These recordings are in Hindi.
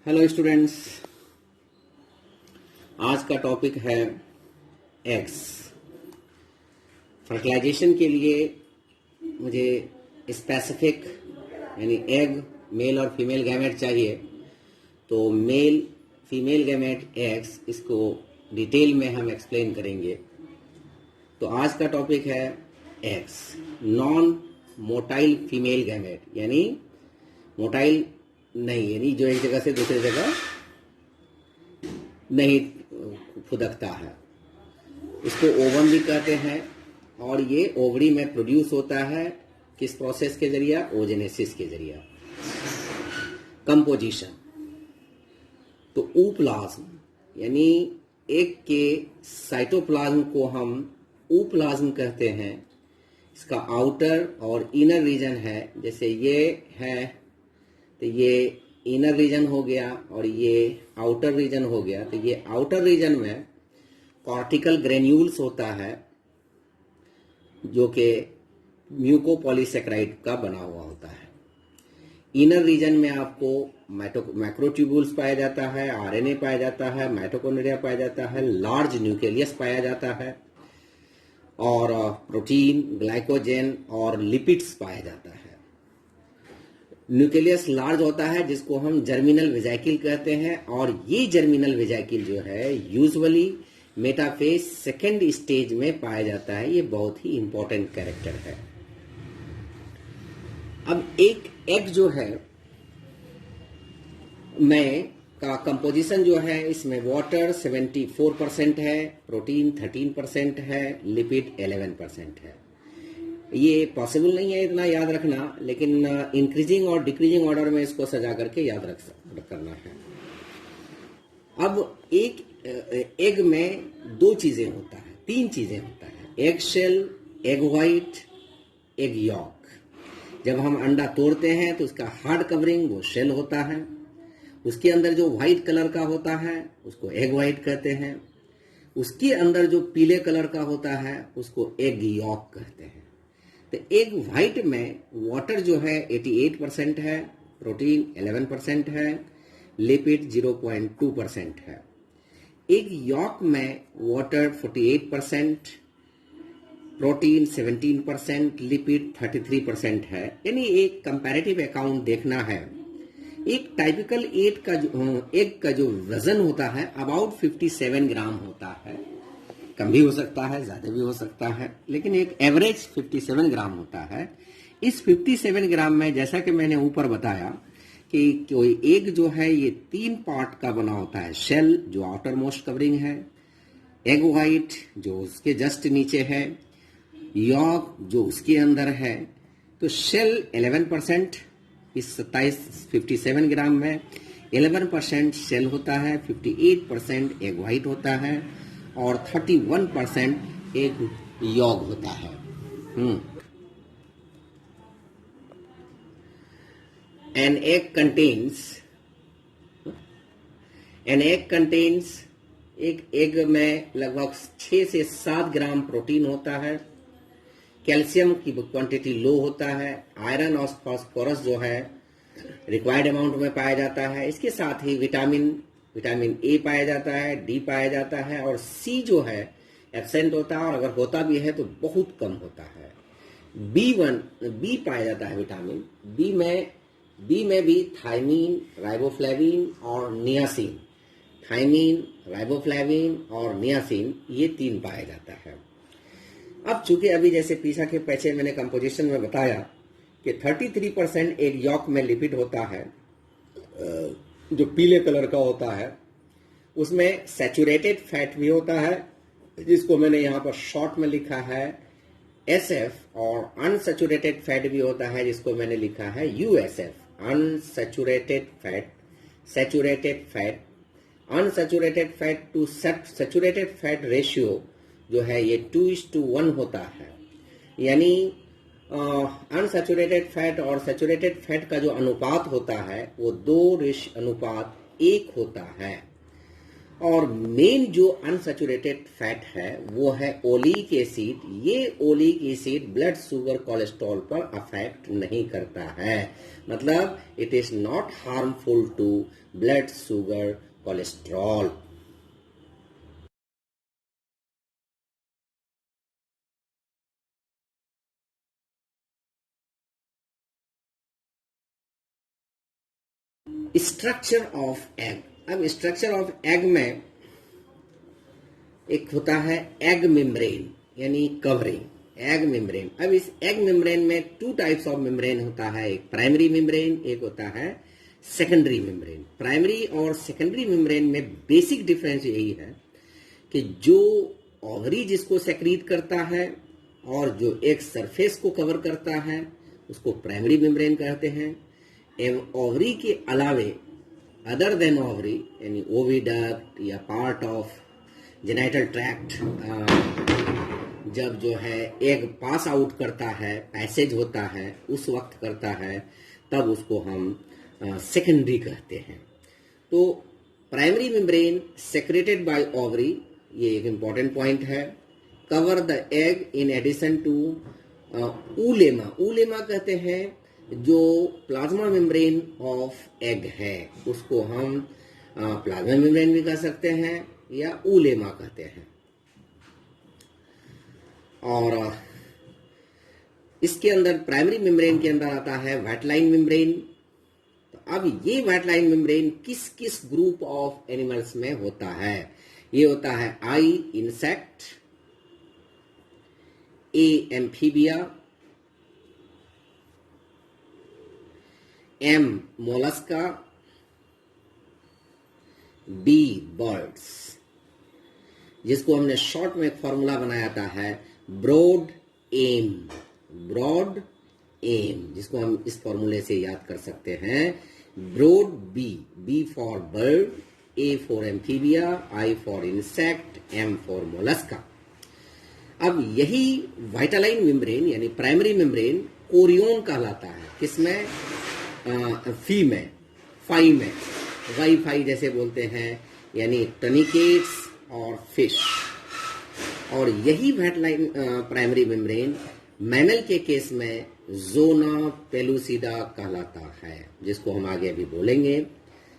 हेलो स्टूडेंट्स, आज का टॉपिक है एग्स। फर्टिलाइजेशन के लिए मुझे स्पेसिफिक यानी एग मेल और फीमेल गैमेट चाहिए। तो मेल फीमेल गैमेट एग्स, इसको डिटेल में हम एक्सप्लेन करेंगे। तो आज का टॉपिक है eggs. Non motile female gamete यानी मोटाइल नहीं, यानी जो एक जगह से दूसरी जगह नहीं फुदकता है, इसको ओवम भी कहते हैं। और ये ओवरी में प्रोड्यूस होता है किस प्रोसेस के जरिए? ओजेनेसिस के जरिए। कंपोजिशन, तो ऊप्लाज्म यानी एग के साइटोप्लाज्म को हम ऊप्लाज्म कहते हैं। इसका आउटर और इनर रीजन है। जैसे ये है तो ये इनर रीजन हो गया और ये आउटर रीजन हो गया। तो ये आउटर रीजन में कॉर्टिकल ग्रेन्यूल्स होता है जो कि म्यूकोपॉलीसेकेराइड का बना हुआ होता है। इनर रीजन में आपको मैक्रोट्यूब्यूल्स पाया जाता है, आरएनए पाया जाता है, माइटोकॉन्ड्रिया पाया जाता है, लार्ज न्यूक्लियस पाया जाता है और प्रोटीन, ग्लाइकोजन और लिपिड्स पाया जाता है। न्यूक्लियस लार्ज होता है जिसको हम जर्मिनल वेजाइकिल कहते हैं। और ये जर्मिनल वेजाइकिल जो है यूजुअली मेटाफेज सेकेंड स्टेज में पाया जाता है। ये बहुत ही इंपॉर्टेंट कैरेक्टर है। अब एक एग जो है में का कंपोजिशन जो है, इसमें वाटर 74% है, प्रोटीन 13% है, लिपिड 11% है। ये पॉसिबल नहीं है इतना याद रखना, लेकिन इंक्रीजिंग और डिक्रीजिंग ऑर्डर में इसको सजा करके याद करना है। अब एक एग में दो चीजें होता है, तीन चीजें होता है: egg shell, egg white, egg yolk. जब हम अंडा तोड़ते हैं तो उसका हार्ड कवरिंग वो शेल होता है। उसके अंदर जो व्हाइट कलर का होता है उसको एग व्हाइट कहते हैं। उसके अंदर जो पीले कलर का होता है उसको एग यॉक कहते हैं। तो एग व्हाइट में वाटर जो है 88% है, प्रोटीन 11% है, लिपिड 0.2% है। एग यॉक में वाटर 48%, प्रोटीन 17%, लिपिड 33% है। यानी एक कंपैरेटिव अकाउंट देखना है। एक टाइपिकल एग का जो वजन होता है अबाउट 57 ग्राम होता है। कम भी हो सकता है, ज्यादा भी हो सकता है, लेकिन एक एवरेज 57 ग्राम होता है। इस 57 ग्राम में जैसा कि मैंने ऊपर बताया कि कोई एग जो है ये तीन पार्ट का बना होता है। शेल जो आउटर मोस्ट कवरिंग है, एग व्हाइट जो उसके जस्ट नीचे है, यॉक जो उसके अंदर है। तो शेल 11%, इस 57 ग्राम में 11% शेल होता है, 58% एग व्हाइट होता है और 31% एग यॉक होता है। An egg contains एक एग में लगभग 6 से 7 ग्राम प्रोटीन होता है। कैल्शियम की क्वांटिटी लो होता है। आयरन और फास्फोरस जो है रिक्वायर्ड अमाउंट में पाया जाता है। इसके साथ ही विटामिन ए पाया जाता है, डी पाया जाता है और सी जो है एब्सेंट होता है और अगर होता भी है तो बहुत कम होता है। बी पाया जाता है। विटामिन बी में भी थायमीन, राइबोफ्लेविन और नियासिन। थायमीन, राइबोफ्लेविन और नियासिन ये तीन पाया जाता है। अब चूंकि अभी जैसे पीछा के पीछे मैंने कंपोजिशन में बताया कि 33% एग यॉक में लिपिड होता है जो पीले कलर का होता है। उसमें सैचुरेटेड फैट भी होता है जिसको मैंने यहाँ पर शॉर्ट में लिखा है SF, और अनसैचुरेटेड फैट भी होता है जिसको मैंने लिखा है USF। Unsaturated fat, saturated fat, unsaturated fat to saturated fat ratio जो है ये 2:1 होता है। यानी अनसैचुरेटेड फैट और सैचुरेटेड फैट का जो अनुपात होता है वो 2:1 होता है। और मेन जो अनसैचुरेटेड फैट है वो है ओलिक एसिड। ये oleic acid blood sugar cholesterol पर अफेक्ट नहीं करता है, मतलब it is not harmful to blood sugar cholesterol. Structure of egg. अब स्ट्रक्चर ऑफ एग में एक होता है एग मेम्ब्रेन यानी कवरिंग एग मेम्ब्रेन। अब इस एग मेम्ब्रेन में टू टाइप्स ऑफ मेम्ब्रेन होता है, एक प्राइमरी मेम्ब्रेन, एक होता है सेकेंडरी मेम्ब्रेन। प्राइमरी और सेकेंडरी मेम्ब्रेन में बेसिक डिफरेंस यही है कि जो ओवरी जिसको सेक्रीट करता है और जो एक सरफेस को कवर करता है उसको प्राइमरी मेम्ब्रेन कहते हैं। एवं ओवरी के अलावे अदर देन ओवरी यानी ओविडक्ट या पार्ट ऑफ जेनाइटल ट्रैक्ट जब जो है एग पास आउट करता है, पैसेज होता है, उस वक्त करता है, तब उसको हम सेकेंडरी कहते हैं। तो primary membrane secreted by ovary, ये एक इंपॉर्टेंट पॉइंट है। Cover the egg in addition to oolemma. Oolemma कहते हैं जो प्लाज्मा मेम्ब्रेन ऑफ एग है, उसको हम प्लाज्मा मेम्ब्रेन भी कह सकते हैं या ऊलेमा कहते हैं। और इसके अंदर प्राइमरी मेम्ब्रेन के अंदर आता है वेटलाइन मेम्ब्रेन। तो अब ये वेटलाइन मेम्ब्रेन किस किस ग्रुप ऑफ एनिमल्स में होता है? ये होता है I insect, A amphibia, M mollusca, B birds, जिसको हमने शॉर्ट में एक फॉर्मूला बनाया था है ब्रॉड एम। ब्रॉड एम जिसको हम इस फॉर्मूले से याद कर सकते हैं। Broad B, B for bird, A for amphibia, I for insect, M for mollusca. अब यही वाइटालाइन मेम्ब्रेन यानी प्राइमरी मेम्ब्रेन कोरियोन कहलाता है। किसमें? फी में, फाई में, वाईफाई जैसे बोलते हैं, यानी टनिकेट्स और फिश। और यही वेटलाइन प्राइमरी मेम्ब्रेन मैमल के केस में जोना पेलुसिडा कहलाता है, जिसको हम आगे अभी बोलेंगे।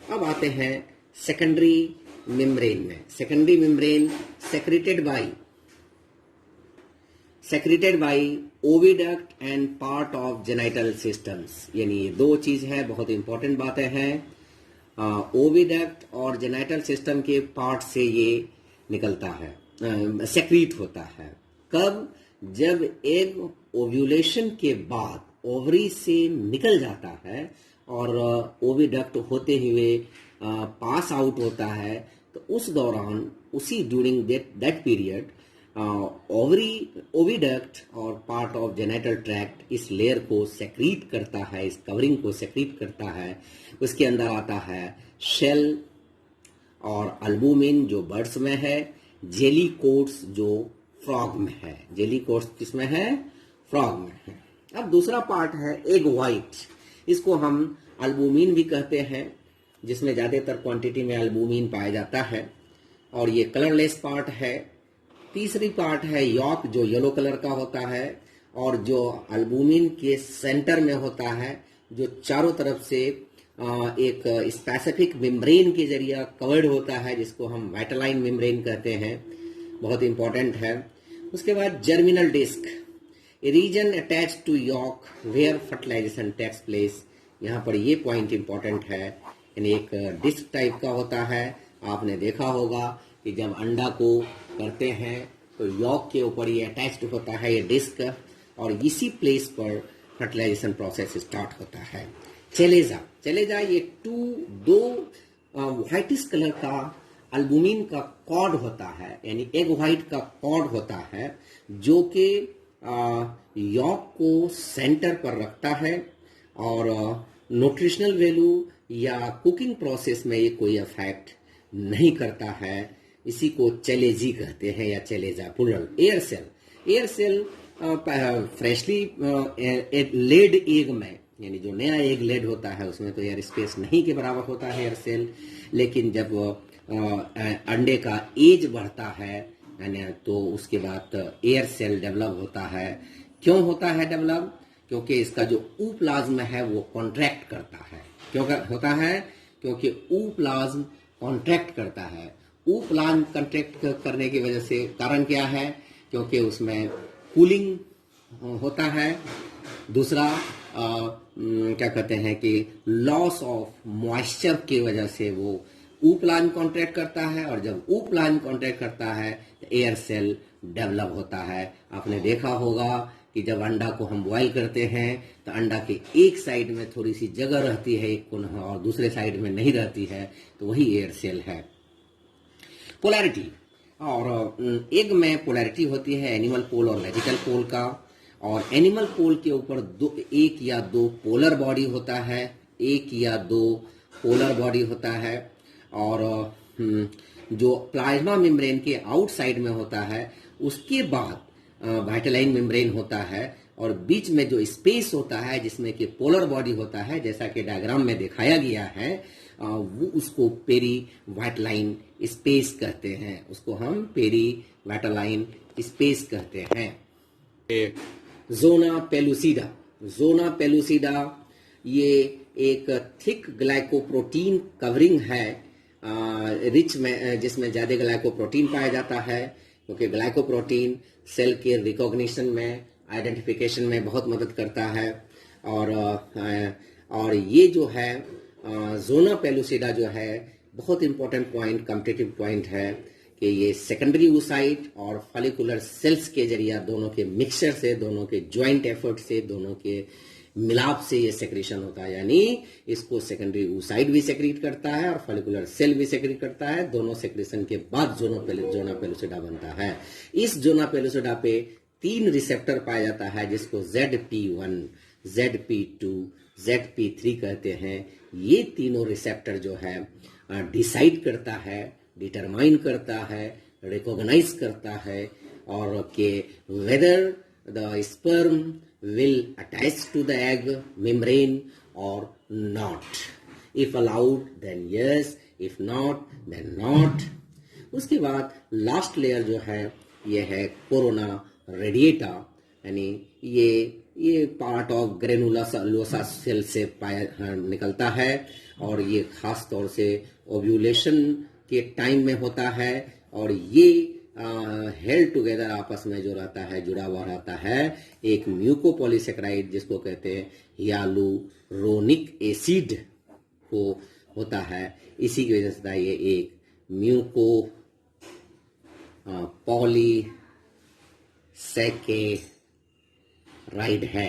अब आते हैं सेकेंडरी मेम्ब्रेन में। Secondary membrane secreted bye oviduct and part of genital systems, यानी ये दो चीज है, बहुत इंपॉर्टेंट बातें हैं। ओविडक्ट और जेनाइटल सिस्टम के पार्ट से ये निकलता है, सेक्रीट होता है। कब? जब एग ओव्यूलेशन के बाद ओवरी से निकल जाता है और ओविडक्ट होते हुए पास आउट होता है, तो उस दौरान, उसी ड्यूरिंग दैट पीरियड ओविडक्ट और पार्ट ऑफ जेनाइटल ट्रैक्ट इस लेयर को सेक्रीट करता है, इस कवरिंग को सेक्रीट करता है। उसके अंदर आता है शेल और अल्बुमिन जो बर्ड्स में है, जेली कोट्स जो फ्रॉग में है। जेली कोट्स किसमें है? फ्रॉग में है। अब दूसरा पार्ट है एग व्हाइट। इसको हम अल्बुमिन भी कहते हैं, जिसमें ज्यादातर क्वांटिटी में अल्बुमिन पाया जाता है, और ये कलरलेस पार्ट है। तीसरी पार्ट है यॉक जो येलो कलर का होता है, और जो अल्बुमिन के सेंटर में होता है, जो चारों तरफ से एक स्पेसिफिक मेम्ब्रेन के जरिए कवर्ड होता है, जिसको हम वाइटालाइन मेम्ब्रेन कहते हैं, बहुत इंपॉर्टेंट है। उसके बाद germinal disc, a region attach to yolk where fertilisation takes place. यहाँ पर ये पॉइंट इंपॉर्टेंट है, यानी एक डिस्क टाइप का होता है। आपने देखा होगा कि जब अंडा को करते हैं तो यॉक के ऊपर ये अटैच्ड होता है ये डिस्क, और इसी प्लेस पर फर्टिलाइजेशन प्रोसेस स्टार्ट होता है। चलेजा ये दो व्हाइटिश कलर का अल्बुमिन का कॉर्ड होता है, यानी एग व्हाइट का कॉर्ड होता है, जो कि यॉक को सेंटर पर रखता है, और न्यूट्रिशनल वैल्यू या कुकिंग प्रोसेस में ये कोई इफेक्ट नहीं करता है। इसी को चेलेजी कहते हैं या chalaza plural. Air cell freshly laid egg में, यानी जो नया एग लेड होता है उसमें तो एयर स्पेस नहीं के बराबर होता है एयर सेल, लेकिन जब अंडे का एज बढ़ता है, यानी तो उसके बाद एयर सेल डेवलप होता है। क्यों होता है डेवलप? क्योंकि इसका जो ऊप्लाज्म है वो कॉन्ट्रैक्ट करता है। क्यों होता है? क्योंकि ऊप्लाज्म कॉन्ट्रैक्ट करता है। ऊप्लाज्म कॉन्ट्रैक्ट करने की वजह से कारण क्या है? क्योंकि उसमें कूलिंग होता है। दूसरा क्या कहते हैं कि लॉस ऑफ मॉइस्चर की वजह से वो ऊप्लाज्म कॉन्ट्रैक्ट करता है, और जब ऊप्लाज्म कॉन्ट्रैक्ट करता है तो एयर सेल डेवलप होता है। आपने देखा होगा कि जब अंडा को हम बॉयल करते हैं तो अंडा के एक साइड में थोड़ी सी जगह रहती है एक कोना, और दूसरे साइड में नहीं रहती है, तो वही एयर सेल है। पोलैरिटी, और एग में पोलैरिटी होती है एनिमल पोल और वेजिटल पोल का। और एनिमल पोल के ऊपर एक या दो पोलर बॉडी होता है, एक या दो पोलर बॉडी होता है। और जो प्लाज्मा मेम्ब्रेन के आउटसाइड में होता है उसके बाद वाइटलाइन मेम्ब्रेन होता है, और बीच में जो स्पेस होता है जिसमें कि पोलर बॉडी होता है, जैसा कि डायग्राम में दिखाया गया है, वो उसको पेरी वाइटलाइन स्पेस कहते हैं। उसको हम पेरी वाइटलाइन स्पेस कहते हैं। जोना पेलुसिडा, जोना पेलुसिडा ये एक थिक ग्लाइकोप्रोटीन कवरिंग है, रिच में, जिसमें ज्यादा ग्लाइकोप्रोटीन पाया जाता है, क्योंकि ग्लाइकोप्रोटीन सेल के रिकॉग्निशन में, आइडेंटिफिकेशन में बहुत मदद करता है। और ये जो है जोना पेलुसिडा जो है बहुत इंपॉर्टेंट पॉइंट, कॉम्पिटिटिव पॉइंट है कि ये सेकेंडरी oocyte और फॉलिकुलर सेल्स के जरिए, दोनों के मिक्सचर से, दोनों के ज्वाइंट एफर्ट से, दोनों के मिलाप से ये सेक्रेशन होता है। यानी इसको सेकेंडरी oocyte भी सेक्रेट करता है और फॉलिकुलर सेल भी सेक्रेट करता है। दोनों सेक्रेशन के बाद जोना पेलुसिडा बनता है। इस जोना पेलुसिडा पे 3 रिसेप्टर पाया जाता है, जिसको ZP1, ZP2, ZP3 कहते हैं। ये तीनों रिसेप्टर जो है डिसाइड करता है, डिटरमाइन करता है, रिकॉग्नाइज करता है, और के whether the sperm will attach to the egg membrane or not. If allowed then yes, if not then not. उसके बाद लास्ट लेयर जो है ये है कोरोना रेडिएटा, यानी ये पार्ट ऑफ ग्रेनुलोसा सेल से निकलता है, और ये खास तौर से ओव्यूलेशन के टाइम में होता है। और ये हेल्ड टुगेदर आपस में जो रहता है, जुड़ा हुआ रहता है एक म्यूकोपॉलीसेकेराइड, जिसको कहते हैं हियालुरोनिक एसिड को होता है। इसी की वजह से ये एक म्यूको पॉलीसेकेराइड है।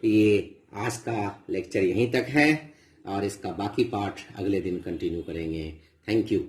ये आज का लेक्चर यहीं तक है, और इसका बाकी पार्ट अगले दिन कंटिन्यू करेंगे। Thank you.